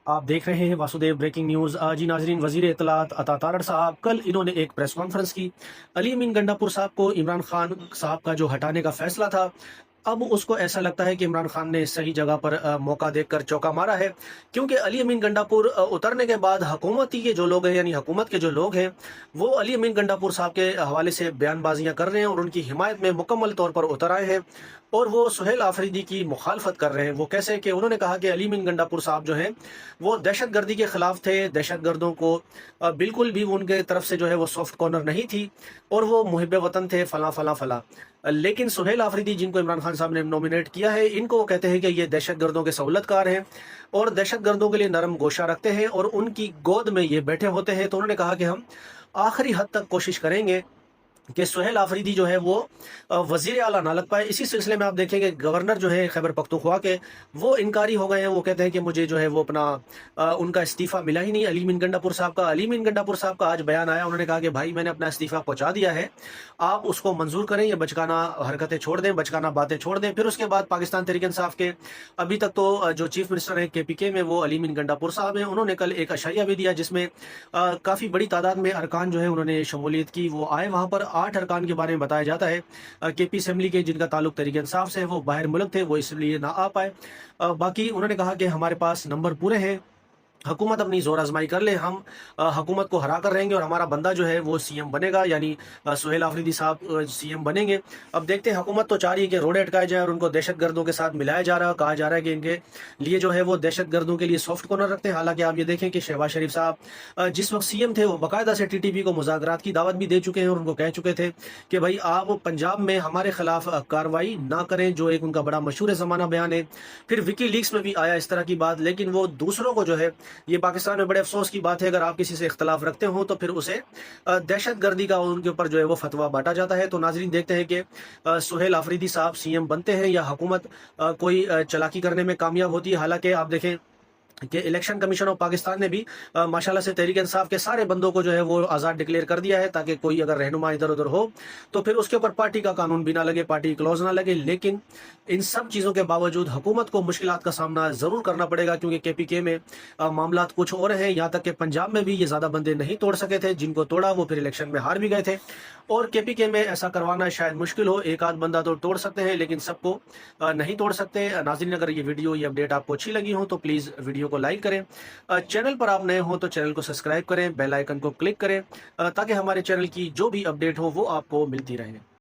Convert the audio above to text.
आप देख रहे हैं वासुदेव ब्रेकिंग न्यूज़। जी नाजरीन, वज़ीर इत्तलात अता तारड़ साहब कल इन्होंने एक प्रेस कॉन्फ्रेंस की। अली अमीन गंडापुर साहब को इमरान खान साहब का जो हटाने का फैसला था, अब उसको ऐसा लगता है कि इमरान खान ने सही जगह पर मौका देखकर चौका मारा है। क्योंकि अली अमीन गंडापुर उतरने के बाद हुकूमती के जो लोग हैं, यानी हुकूमत के जो लोग हैं, वो अली अमीन गंडापुर साहब के हवाले से बयानबाजियां कर रहे हैं और उनकी हिमायत में मुकम्मल तौर पर उतर आए हैं। और वो सुहेल आफरीदी की मुखालफत कर रहे हैं। वो कैसे कि उन्होंने कहा कि अली अमीन गंडापुर साहब जो हैं वो दहशत गर्दी के ख़िलाफ़ थे। दहशत गर्दों को बिल्कुल भी उनके तरफ से जो है वो सॉफ्ट कॉर्नर नहीं थी और वो मुहिब वतन थे, फ़लाँ फ़लाँ फ़लाँ। लेकिन सुहेल आफरीदी, जिनको इमरान खान साहब ने नॉमिनेट किया है, इनको वो कहते हैं कि ये दहशत गर्दों के सहूलतकार हैं और दहशत गर्दों के लिए नरम गोशा रखते हैं और उनकी गोद में ये बैठे होते हैं। तो उन्होंने कहा कि हम आखिरी हद तक कोशिश करेंगे कि सुहेल आफरीदी जो है वो वज़ीर आला ना लग पाए। इसी सिलसिले में आप देखेंगे गवर्नर जो है खैबर पख्तूनख्वा के, वो इनकारी हो गए हैं। वो कहते हैं कि मुझे जो है वो अपना उनका इस्तीफ़ा मिला ही नहीं अली अमीन गंडापुर साहब का। अली अमीन गंडापुर साहब का आज बयान आया, उन्होंने कहा कि भाई मैंने अपना इस्तीफ़ा पहुंचा दिया है, आप उसको मंजूर करें, ये बचकाना हरकतें छोड़ दें, बचकाना बातें छोड़ दें। फिर उसके बाद पाकिस्तान तहरीक इंसाफ के अभी तक तो जो चीफ मिनिस्टर हैं KPK में, वो अली अमीन गंडापुर साहब हैं। उन्होंने कल एक अशाइया भी दिया जिसमें काफ़ी बड़ी तादाद में अरकान जो है उन्होंने शमूलियत की। वो आए, वहाँ पर 8 अरकान के बारे में बताया जाता है KP असम्बली के, जिनका ताल्लुक तहरीक इंसाफ से है, वो बाहर मुल्क थे, वो इसलिए ना आ पाए। बाकी उन्होंने कहा कि हमारे पास नंबर पूरे हैं, हुकूमत अपनी जोर आजमाई कर ले, हम हुकूमत को हरा कर रहेंगे और हमारा बंदा जो है वो CM बनेगा, यानी सुहेल आफरीदी साहब CM बनेंगे। अब देखते हैं, हुकूमत तो चाह रही है कि रोड़े अटकाए जाए और उनको दहशत गर्दों के साथ मिलाया जा रहा है। कहा जा रहा है कि इनके लिए जो है वो दहशत गर्दों के लिए सॉफ्ट कॉर्नर रखते हैं। हालांकि आप ये देखें कि शहबाज शरीफ साहब जिस वक्त CM थे, वो बाकायदा से TTP को मुज़ाकरात की दावत भी दे चुके हैं और उनको कह चुके थे कि भाई आप पंजाब में हमारे खिलाफ कार्रवाई ना करें, जो एक उनका बड़ा मशहूर ज़माना बयान है। फिर विकी लीक्स में भी आया इस तरह की बात, लेकिन वो दूसरों को जो है, ये पाकिस्तान में बड़े अफसोस की बात है, अगर आप किसी से इख्तलाफ रखते हो तो फिर उसे दहशत गर्दी का उनके ऊपर जो है वो फतवा बांटा जाता है। तो नाजरीन, देखते हैं कि सुहेल आफरीदी साहब CM बनते हैं या हुकूमत कोई चालाकी करने में कामयाब होती है। हालांकि आप देखें कि इलेक्शन कमीशन ऑफ पाकिस्तान ने भी माशाल्लाह से तहरीक इंसाफ के सारे बंदों को जो है वो आज़ाद डिक्लेयर कर दिया है, ताकि कोई अगर रहनुमा इधर उधर हो तो फिर उसके ऊपर पार्टी का कानून भी ना लगे, पार्टी क्लॉज ना लगे। लेकिन इन सब चीज़ों के बावजूद हुकूमत को मुश्किलात का सामना ज़रूर करना पड़ेगा, क्योंकि KPK में मामलात कुछ और हैं। यहाँ तक कि पंजाब में भी ये ज़्यादा बंदे नहीं तोड़ सके थे, जिनको तोड़ा वो फिर इलेक्शन में हार भी गए थे। और KPK में ऐसा करवाना शायद मुश्किल हो, एक आध बंदा तो तोड़ सकते हैं लेकिन सबको नहीं तोड़ सकते। नाज़रीन, अगर ये वीडियो, ये अपडेट आपको अच्छी लगी हो तो प्लीज़ वीडियो को लाइक करें। चैनल पर आप नए हो तो चैनल को सब्सक्राइब करें, बेल आइकन को क्लिक करें, ताकि हमारे चैनल की जो भी अपडेट हो वो आपको मिलती रहे।